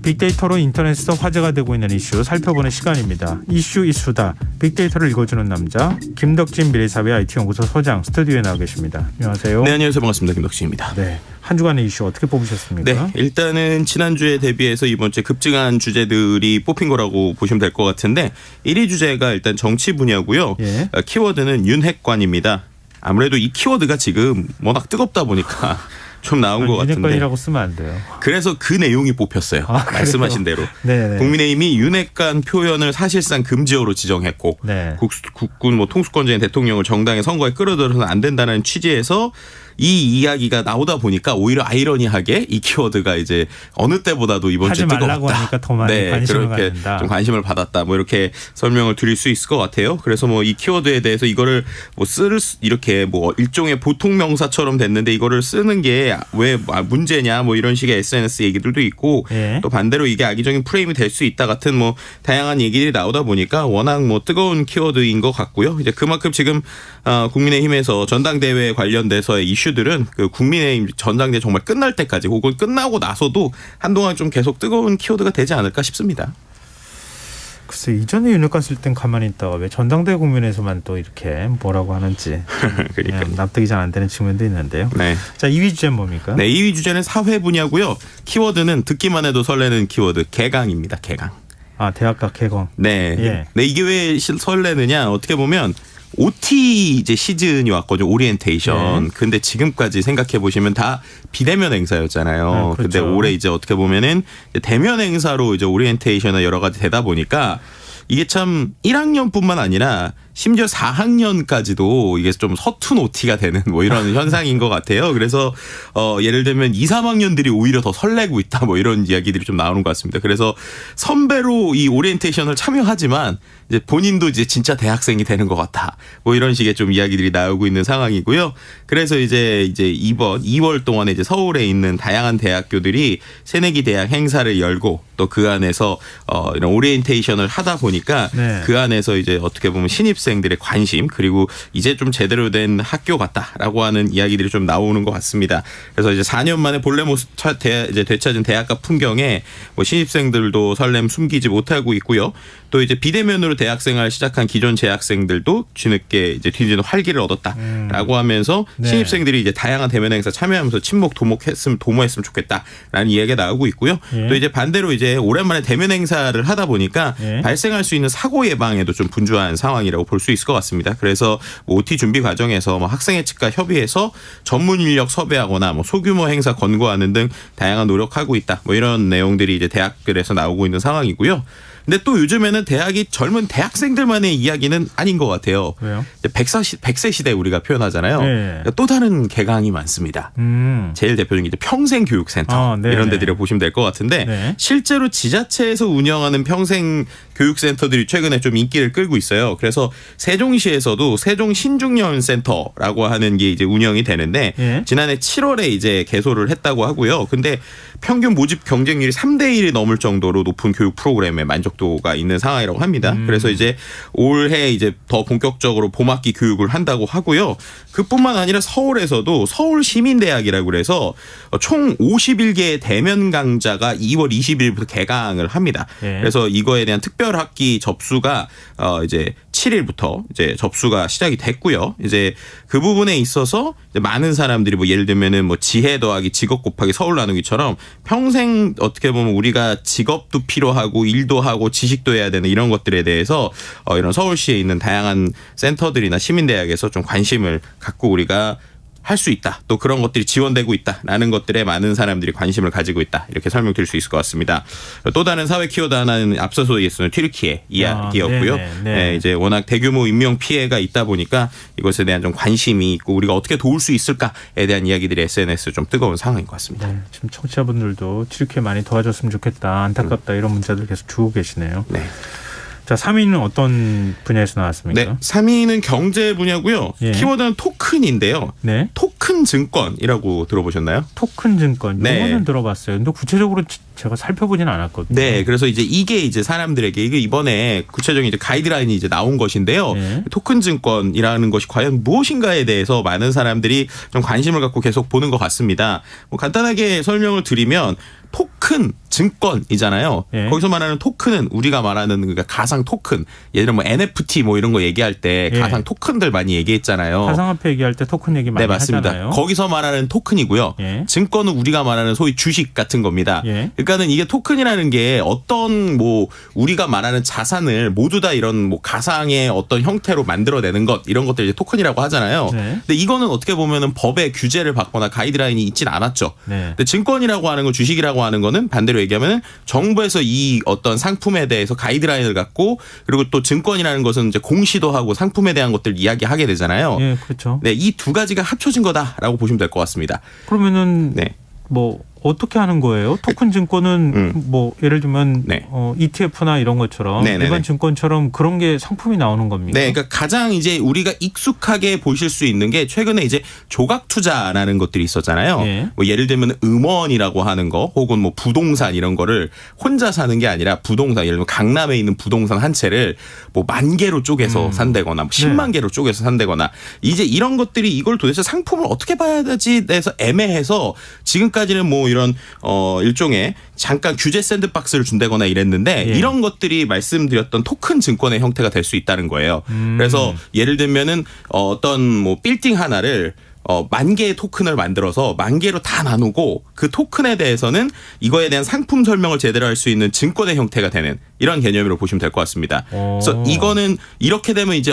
빅데이터로 인터넷에서 화제가 되고 있는 이슈 살펴보는 시간입니다. 이슈다. 빅데이터를 읽어주는 남자 김덕진 미래사회 IT연구소 소장 스튜디오에 나와 계십니다. 안녕하세요. 네, 안녕하세요. 반갑습니다. 김덕진입니다. 네, 한 주간의 이슈 어떻게 뽑으셨습니까? 네, 일단은 지난주에 대비해서 이번 주에 급증한 주제들이 뽑힌 거라고 보시면 될 것 같은데 1위 주제가 일단 정치 분야고요. 예. 키워드는 윤핵관입니다. 아무래도 이 키워드가 지금 워낙 뜨겁다 보니까 좀 나온 것 같은데. 윤핵관이라고 쓰면 안 돼요. 그래서 그 내용이 뽑혔어요. 말씀하신 대로. 네네. 국민의힘이 윤핵관 표현을 사실상 금지어로 지정했고 네. 국군 통수권자인 대통령을 정당의 선거에 끌어들여서는 안 된다는 취지에서 이 이야기가 나오다 보니까 오히려 아이러니하게 이 키워드가 이제 어느 때보다도 이번 주에 뜨겁다. 하지 말라고 하니까 더 많이 관심을 그렇게 갖는다. 좀 관심을 받았다. 뭐 이렇게 설명을 드릴 수 있을 것 같아요. 그래서 뭐 이 키워드에 대해서 이거를 뭐 이렇게 뭐 일종의 보통 명사처럼 됐는데 이거를 쓰는 게 왜 문제냐 뭐 이런 식의 SNS 얘기들도 있고 예. 또 반대로 이게 악의적인 프레임이 될 수 있다 같은 뭐 다양한 얘기들이 나오다 보니까 워낙 뭐 뜨거운 키워드인 것 같고요. 이제 그만큼 지금 국민의힘에서 전당대회 관련돼서의 이슈들은 그 국민의힘 전당대회 정말 끝날 때까지 혹은 끝나고 나서도 한동안 좀 계속 뜨거운 키워드가 되지 않을까 싶습니다. 글쎄 이전에 윤핵관 쓸 땐 가만히 있다가 왜 전당대회 국면에서만 또 이렇게 뭐라고 하는지 납득이 잘 안 되는 측면도 있는데요. 네. 자, 2위 주제는 뭡니까? 네, 2위 주제는 사회 분야고요. 키워드는 듣기만 해도 설레는 키워드 개강입니다. 개강. 아, 대학가 개강. 네. 예. 네, 이게 왜 설레느냐? 어떻게 보면 OT 이제 시즌이 왔거든요. 오리엔테이션. 네. 근데 지금까지 생각해 보시면 다 비대면 행사였잖아요. 아, 그렇죠. 근데 올해 이제 어떻게 보면은 대면 행사로 이제 오리엔테이션을 여러 가지 되다 보니까 이게 참 1학년뿐만 아니라 심지어 4학년까지도 이게 좀 서툰 OT가 되는 뭐 이런 현상인 것 같아요. 그래서 예를 들면 2, 3학년들이 오히려 더 설레고 있다 뭐 이런 이야기들이 좀 나오는 것 같습니다. 그래서 선배로 이 오리엔테이션을 참여하지만 이제 본인도 이제 진짜 대학생이 되는 것 같다. 뭐 이런 식의 좀 이야기들이 나오고 있는 상황이고요. 그래서 이제 이번 2월 동안에 이제 서울에 있는 다양한 대학교들이 새내기 대학 행사를 열고 또 그 안에서 이런 오리엔테이션을 하다 보니까 네. 그 안에서 이제 어떻게 보면 신입생들의 관심 그리고 이제 좀 제대로 된 학교 같다라고 하는 이야기들이 좀 나오는 것 같습니다. 그래서 이제 4년 만에 본래 모습 이제 되찾은 대학가 풍경에 뭐 신입생들도 설렘 숨기지 못하고 있고요. 또 이제 비대면으로 대학생활 시작한 기존 재학생들도 뒤늦게 이제 뒤늦은 활기를 얻었다라고 하면서 네. 신입생들이 이제 다양한 대면 행사 참여하면서 친목 도모했으면 좋겠다라는 이야기가 나오고 있고요. 예. 또 이제 반대로 이제 오랜만에 대면 행사를 하다 보니까 예. 발생할 수 있는 사고 예방에도 좀 분주한 상황이라고 볼 수 있을 것 같습니다. 그래서 뭐 OT 준비 과정에서 뭐 학생회 측과 협의해서 전문 인력 섭외하거나 뭐 소규모 행사 권고하는 등 다양한 노력하고 있다. 뭐 이런 내용들이 이제 대학들에서 나오고 있는 상황이고요. 근데 또 요즘에는 대학이 젊은 대학생들만의 이야기는 아닌 것 같아요. 왜요? 100세 시대 우리가 표현하잖아요. 네. 또 다른 개강이 많습니다. 제일 대표적인 이제 평생교육센터 이런 데들을 보시면 될 것 같은데 네. 실제로 지자체에서 운영하는 평생교육센터들이 최근에 좀 인기를 끌고 있어요. 그래서 세종시에서도 세종신중년센터라고 하는 게 이제 운영이 되는데 네. 지난해 7월에 이제 개소를 했다고 하고요. 근데 평균 모집 경쟁률이 3대 1이 넘을 정도로 높은 교육 프로그램에 만족도가 있는 상황이라고 합니다. 그래서 이제 올해 이제 더 본격적으로 봄학기 교육을 한다고 하고요. 그뿐만 아니라 서울에서도 서울시민대학이라고 그래서 총 51개의 대면 강좌가 2월 20일부터 개강을 합니다. 네. 그래서 이거에 대한 특별학기 접수가 이제 7일부터 이제 접수가 시작이 됐고요. 이제 그 부분에 있어서 이제 많은 사람들이 뭐 예를 들면은 뭐 지혜 더하기 직업 곱하기 서울 나누기처럼 평생 어떻게 보면 우리가 직업도 필요하고 일도 하고 지식도 해야 되는 이런 것들에 대해서 이런 서울시에 있는 다양한 센터들이나 시민대학에서 좀 관심을 갖고 우리가 할 수 있다. 또 그런 것들이 지원되고 있다라는 것들에 많은 사람들이 관심을 가지고 있다. 이렇게 설명드릴 수 있을 것 같습니다. 또 다른 사회 키워드 하나는 앞서서 얘기했던 튀르키예 이야기였고요. 네, 이제 워낙 대규모 인명 피해가 있다 보니까 이것에 대한 좀 관심이 있고 우리가 어떻게 도울 수 있을까에 대한 이야기들이 SNS에 좀 뜨거운 상황인 것 같습니다. 네, 지금 청취자분들도 튀르키예 많이 도와줬으면 좋겠다. 안타깝다. 이런 문자들 계속 주고 계시네요. 네. 자, 3위는 어떤 분야에서 나왔습니까? 네, 3위는 경제 분야고요. 예. 키워드는 토큰인데요. 네. 토큰 증권이라고 들어보셨나요? 토큰 증권. 네. 이거는 들어봤어요. 근데 구체적으로 제가 살펴보지는 않았거든요. 네, 그래서 이게 이제 사람들에게 이게 이번에 구체적인 이제 가이드라인이 이제 나온 것인데요. 네. 토큰 증권이라는 것이 과연 무엇인가에 대해서 많은 사람들이 좀 관심을 갖고 계속 보는 것 같습니다. 뭐 간단하게 설명을 드리면 토큰 증권이잖아요. 예. 거기서 말하는 토큰은 우리가 말하는 그러니까 가상 토큰, 예를 들면 뭐 NFT 뭐 이런 거 얘기할 때 예. 가상 토큰들 많이 얘기했잖아요. 가상화폐 얘기할 때 토큰 얘기 많이 네, 맞습니다. 하잖아요. 거기서 말하는 토큰이고요. 예. 증권은 우리가 말하는 소위 주식 같은 겁니다. 예. 그러니까는 이게 토큰이라는 게 어떤 뭐 우리가 말하는 자산을 모두 다 이런 뭐 가상의 어떤 형태로 만들어내는 것 이런 것들 이제 토큰이라고 하잖아요. 네. 근데 이거는 어떻게 보면은 법의 규제를 받거나 가이드라인이 있진 않았죠. 네. 근데 증권이라고 하는 거, 주식이라고 하는 거는 반대로 얘기하면은 정부에서 이 어떤 상품에 대해서 가이드라인을 갖고 그리고 또 증권이라는 것은 이제 공시도 하고 상품에 대한 것들 이야기하게 되잖아요. 예, 그렇죠. 네, 이 두 가지가 합쳐진 거다라고 보시면 될 것 같습니다. 그러면은 네. 뭐 어떻게 하는 거예요? 토큰 증권은 뭐 예를 들면 네. ETF나 이런 것처럼 네네네. 일반 증권처럼 그런 게 상품이 나오는 겁니까? 네, 그러니까 가장 이제 우리가 익숙하게 보실 수 있는 게 최근에 이제 조각 투자라는 것들이 있었잖아요. 예. 뭐 예를 들면 음원이라고 하는 거, 혹은 뭐 부동산 이런 거를 혼자 사는 게 아니라 부동산, 예를 들면 강남에 있는 부동산 한 채를 뭐 10,000개로 쪼개서 산다거나 뭐 10만 개로 쪼개서 산다거나 이제 이런 것들이 이걸 도대체 상품을 어떻게 봐야 되지 해서 애매해서 지금까지는 뭐 이런 일종의 잠깐 규제 샌드박스를 준다거나 이랬는데 예. 이런 것들이 말씀드렸던 토큰 증권의 형태가 될 수 있다는 거예요. 그래서 예를 들면은 어떤 뭐 빌딩 하나를 10,000개의 토큰을 만들어서 10,000개로 다 나누고 그 토큰에 대해서는 이거에 대한 상품 설명을 제대로 할 수 있는 증권의 형태가 되는 이런 개념으로 보시면 될 것 같습니다. 그래서 이거는 이렇게 되면 이제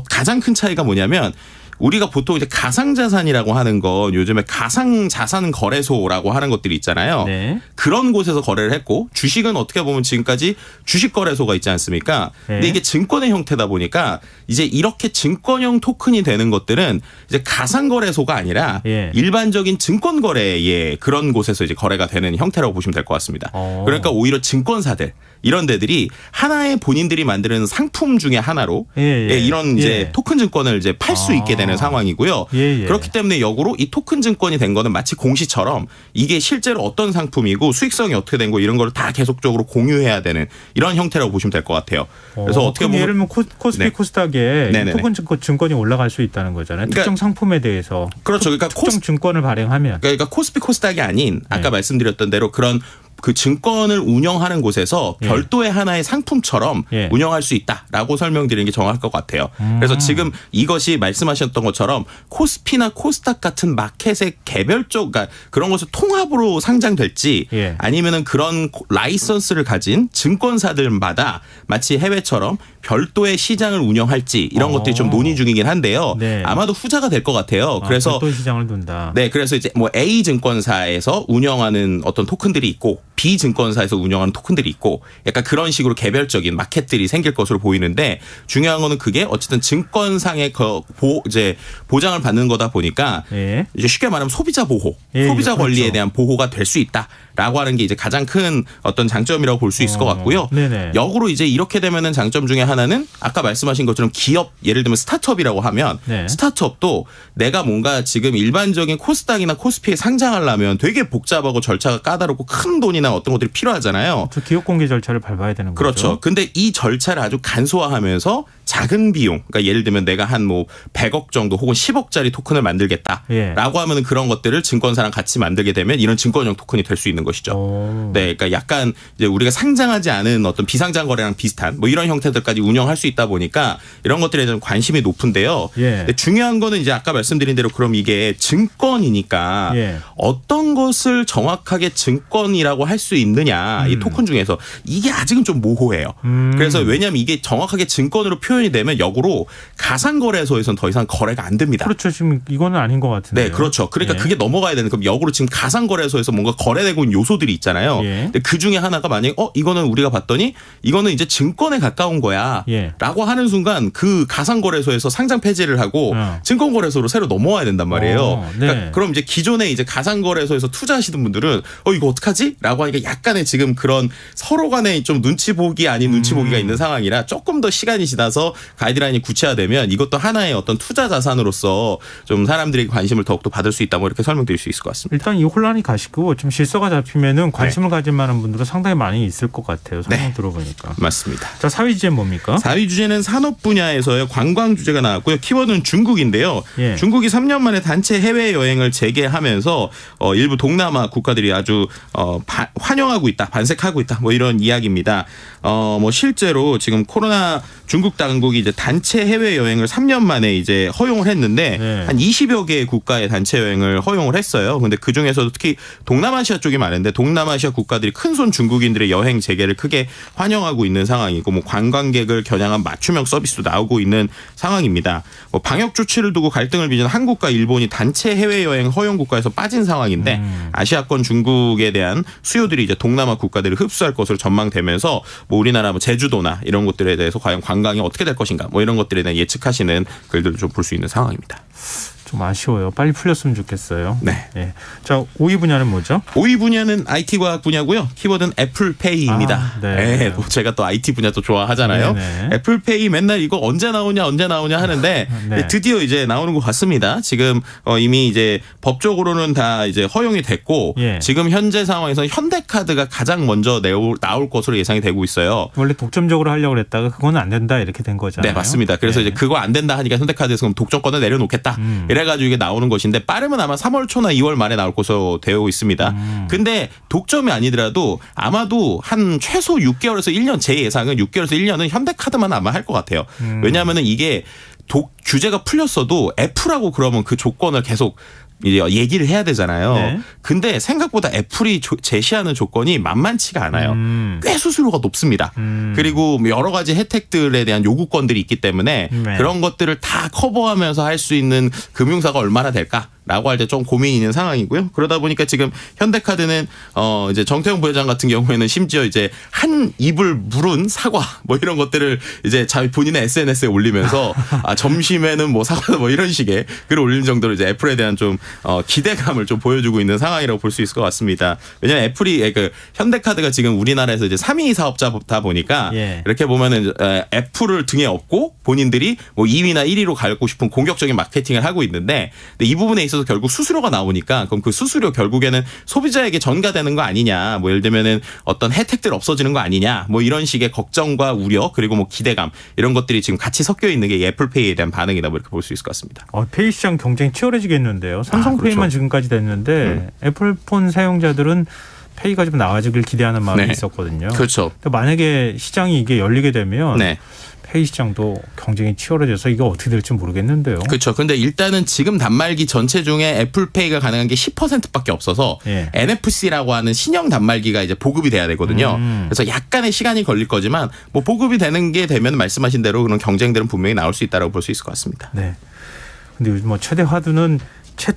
가장 큰 차이가 뭐냐면 우리가 보통 이제 가상자산이라고 하는 건 요즘에 가상자산 거래소라고 하는 것들이 있잖아요. 네. 그런 곳에서 거래를 했고 주식은 어떻게 보면 지금까지 주식거래소가 있지 않습니까? 근데 네. 이게 증권의 형태다 보니까 이제 이렇게 증권형 토큰이 되는 것들은 이제 가상거래소가 아니라 예. 일반적인 증권거래의 그런 곳에서 이제 거래가 되는 형태라고 보시면 될 것 같습니다. 그러니까 오히려 증권사들 이런 데들이 하나의 본인들이 만드는 상품 중에 하나로 예, 예. 이런 이제 예. 토큰 증권을 이제 팔 수 있게 되는 상황이고요. 예, 예. 그렇기 때문에 역으로 이 토큰 증권이 된 거는 마치 공시처럼 이게 실제로 어떤 상품이고 수익성이 어떻게 된 거 이런 걸 다 계속적으로 공유해야 되는 이런 형태라고 보시면 될 것 같아요. 그래서 어떻게 보면 예를 들면 코스피 네. 코스닥에 네네네. 토큰 증권이 올라갈 수 있다는 거잖아요. 그러니까 특정 상품에 대해서 그렇죠. 그러니까 특정 증권을 발행하면 그러니까 코스피 코스닥이 아닌 아까 네. 말씀드렸던 대로 그런 그 증권을 운영하는 곳에서 예. 별도의 하나의 상품처럼 예. 운영할 수 있다라고 설명드리는 게 정확할 것 같아요. 그래서 지금 이것이 말씀하셨던 것처럼 코스피나 코스닥 같은 마켓의 개별적 그러니까 그런 것을 통합으로 상장될지 예. 아니면은 그런 라이선스를 가진 증권사들마다 마치 해외처럼 별도의 시장을 운영할지 이런 것들이 좀 논의 중이긴 한데요. 네. 아마도 후자가 될 것 같아요. 그래서 별도 시장을 둔다. 네, 그래서 이제 뭐 A 증권사에서 운영하는 어떤 토큰들이 있고 B 증권사에서 운영하는 토큰들이 있고 약간 그런 식으로 개별적인 마켓들이 생길 것으로 보이는데 중요한 거는 그게 어쨌든 증권상의 이제 보장을 받는 거다 보니까 예. 이제 쉽게 말하면 소비자 보호, 예, 소비자 그렇죠. 권리에 대한 보호가 될 수 있다라고 하는 게 이제 가장 큰 어떤 장점이라고 볼 수 있을 것 같고요. 네네. 역으로 이제 이렇게 되면은 장점 중에 하나는 아까 말씀하신 것처럼 기업 예를 들면 스타트업이라고 하면 네. 스타트업도 내가 뭔가 지금 일반적인 코스닥이나 코스피에 상장하려면 되게 복잡하고 절차가 까다롭고 큰 돈이나 어떤 것들이 필요하잖아요. 저 기업 공개 절차를 밟아야 되는 거죠. 그렇죠. 근데 이 절차를 아주 간소화하면서 작은 비용, 그러니까 예를 들면 내가 한 뭐 100억 정도 혹은 10억짜리 토큰을 만들겠다라고 예. 하면은 그런 것들을 증권사랑 같이 만들게 되면 이런 증권형 토큰이 될 수 있는 것이죠. 오. 네, 그러니까 약간 이제 우리가 상장하지 않은 어떤 비상장 거래랑 비슷한 뭐 이런 형태들까지 운영할 수 있다 보니까 이런 것들에 대한 관심이 높은데요. 예. 근데 중요한 거는 이제 아까 말씀드린 대로 그럼 이게 증권이니까 예. 어떤 것을 정확하게 증권이라고 할 수 있느냐 이 토큰 중에서 이게 아직은 좀 모호해요. 그래서 왜냐하면 이게 정확하게 증권으로 표현이 되면 역으로 가상거래소에서는 더 이상 거래가 안 됩니다. 그렇죠. 지금 이거는 아닌 것 같은데. 네, 그렇죠. 그러니까 예. 그게 넘어가야 되는 그럼 역으로 지금 가상거래소에서 뭔가 거래되고 있는 요소들이 있잖아요. 예. 근데 그 중에 하나가 만약에 이거는 우리가 봤더니 이거는 이제 증권에 가까운 거야. 예. 라고 하는 순간 그 가상거래소에서 상장 폐지를 하고 증권거래소로 새로 넘어와야 된단 말이에요. 네. 그러니까 그럼 이제 기존에 이제 가상거래소에서 투자하시는 분들은 이거 어떡하지? 라고 하니까 약간의 지금 그런 서로 간에 좀 눈치 보기 아닌 눈치 보기가 있는 상황이라 조금 더 시간이 지나서 가이드라인이 구체화되면 이것도 하나의 어떤 투자 자산으로서 좀 사람들에게 관심을 더욱더 받을 수 있다 뭐 이렇게 설명드릴 수 있을 것 같습니다. 일단 이 혼란이 가시고 좀 질서가 잡히면은 관심을 가질 만한 분들은 상당히 많이 있을 것 같아요. 설명 네. 들어보니까. 맞습니다. 자, 4위 주제는 뭡니까? 4위 주제는 산업 분야에서의 관광 주제가 나왔고요. 키워드는 중국인데요. 예. 중국이 3년 만에 단체 해외여행을 재개하면서 일부 동남아 국가들이 아주 환영하고 있다, 반색하고 있다, 뭐 이런 이야기입니다. 뭐 실제로 지금 코로나 중국 당국이 이제 단체 해외여행을 3년 만에 이제 허용을 했는데 네. 한 20여 개의 국가의 단체 여행을 허용을 했어요. 근데 그 중에서도 특히 동남아시아 쪽이 많은데 동남아시아 국가들이 큰손 중국인들의 여행 재개를 크게 환영하고 있는 상황이고 뭐 관광객을 겨냥한 맞춤형 서비스도 나오고 있는 상황입니다. 뭐 방역 조치를 두고 갈등을 빚은 한국과 일본이 단체 해외여행 허용 국가에서 빠진 상황인데 아시아권 중국에 대한 수요들이 이제 동남아 국가들을 흡수할 것으로 전망되면서 뭐 우리나라 뭐 제주도나 이런 것들에 대해서 과연 관광이 어떻게 될 것인가 뭐 이런 것들에 대한 예측하시는 글들을 좀 볼 수 있는 상황입니다. 좀 아쉬워요. 빨리 풀렸으면 좋겠어요. 네. 예. 자, 5위 분야는 뭐죠? 5위 분야는 IT 과학 분야고요. 키워드는 애플페이입니다. 아, 네. 네, 뭐 제가 또 IT 분야 또 좋아하잖아요. 네네. 애플페이 맨날 이거 언제 나오냐 하는데 네. 드디어 이제 나오는 것 같습니다. 지금 이미 이제 법적으로는 다 이제 허용이 됐고 예. 지금 현재 상황에서 현대카드가 가장 먼저 나올 것으로 예상이 되고 있어요. 원래 독점적으로 하려고 했다가 그건 안 된다 이렇게 된 거잖아요. 네, 맞습니다. 그래서 네. 이제 그거 안 된다 하니까 현대카드에서 그럼 독점권을 내려놓겠다. 이래가지고 이게 나오는 것인데 빠르면 아마 3월 초나 2월 말에 나올 것으로 되어 있습니다. 근데 독점이 아니더라도 아마도 한 최소 6개월에서 1년 제 예상은 6개월에서 1년은 현대카드만 아마 할 것 같아요. 왜냐하면은 이게 규제가 풀렸어도 애플하고 그러면 그 조건을 계속 이제 얘기를 해야 되잖아요. 네. 근데 생각보다 애플이 제시하는 조건이 만만치가 않아요. 꽤 수수료가 높습니다. 그리고 여러 가지 혜택들에 대한 요구권들이 있기 때문에 네. 그런 것들을 다 커버하면서 할 수 있는 금융사가 얼마나 될까? 라고 할 때 좀 고민이 있는 상황이고요. 그러다 보니까 지금 현대카드는 이제 정태영 부회장 같은 경우에는 심지어 이제 한 입을 물은 사과 뭐 이런 것들을 이제 본인의 SNS에 올리면서 점심에는 뭐 사과 뭐 이런 식의 글을 올린 정도로 이제 애플에 대한 좀 기대감을 좀 보여주고 있는 상황이라고 볼 수 있을 것 같습니다. 왜냐하면 애플이 현대카드가 지금 우리나라에서 이제 3위 사업자다 보니까 예. 이렇게 보면은 애플을 등에 업고 본인들이 뭐 2위나 1위로 가고 싶은 공격적인 마케팅을 하고 있는데 근데 이 부분에 있어서 결국 수수료가 나오니까 그럼 그 수수료 결국에는 소비자에게 전가되는 거 아니냐 뭐 예를 들면은 어떤 혜택들 없어지는 거 아니냐 뭐 이런 식의 걱정과 우려 그리고 뭐 기대감 이런 것들이 지금 같이 섞여 있는 게 이 애플페이에 대한 반응이다 뭐 이렇게 볼 수 있을 것 같습니다. 페이 시장 경쟁이 치열해지겠는데요. 삼성페이만 그렇죠. 지금까지 됐는데 애플폰 사용자들은 페이가 좀 나아지길 기대하는 마음이 네. 있었거든요. 그렇죠. 만약에 시장이 이게 열리게 되면 네. 페이 시장도 경쟁이 치열해져서 이거 어떻게 될지 모르겠는데요. 그렇죠. 근데 일단은 지금 단말기 전체 중에 애플페이가 가능한 게 10%밖에 없어서 예. NFC라고 하는 신형 단말기가 이제 보급이 돼야 되거든요. 그래서 약간의 시간이 걸릴 거지만 뭐 보급이 되는 게 되면 말씀하신 대로 그런 경쟁들은 분명히 나올 수 있다고 볼 수 있을 것 같습니다. 네. 근데 요즘 뭐 최대 화두는 챗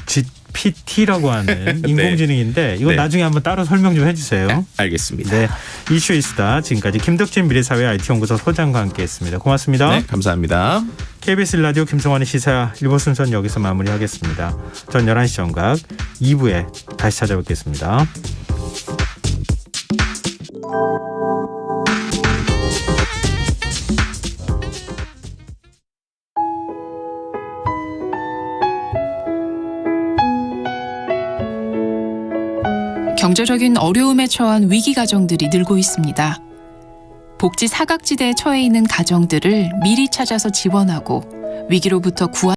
GPT라고 하는 인공지능인데 이건 네. 나중에 한번 따로 설명 좀 해주세요. 네, 알겠습니다. 네, 이슈 이수다. 지금까지 김덕진 미래사회 IT연구소 소장과 함께했습니다. 고맙습니다. 네, 감사합니다. KBS 라디오 김성환의 시사 1부 순서는 여기서 마무리하겠습니다. 전 11시 정각 2부에 다시 찾아뵙겠습니다. 경제적인 어려움에 처한 위기 가정들이 늘고 있습니다. 복지 사각지대에 처해 있는 가정들을 미리 찾아서 지원하고 위기로부터 구하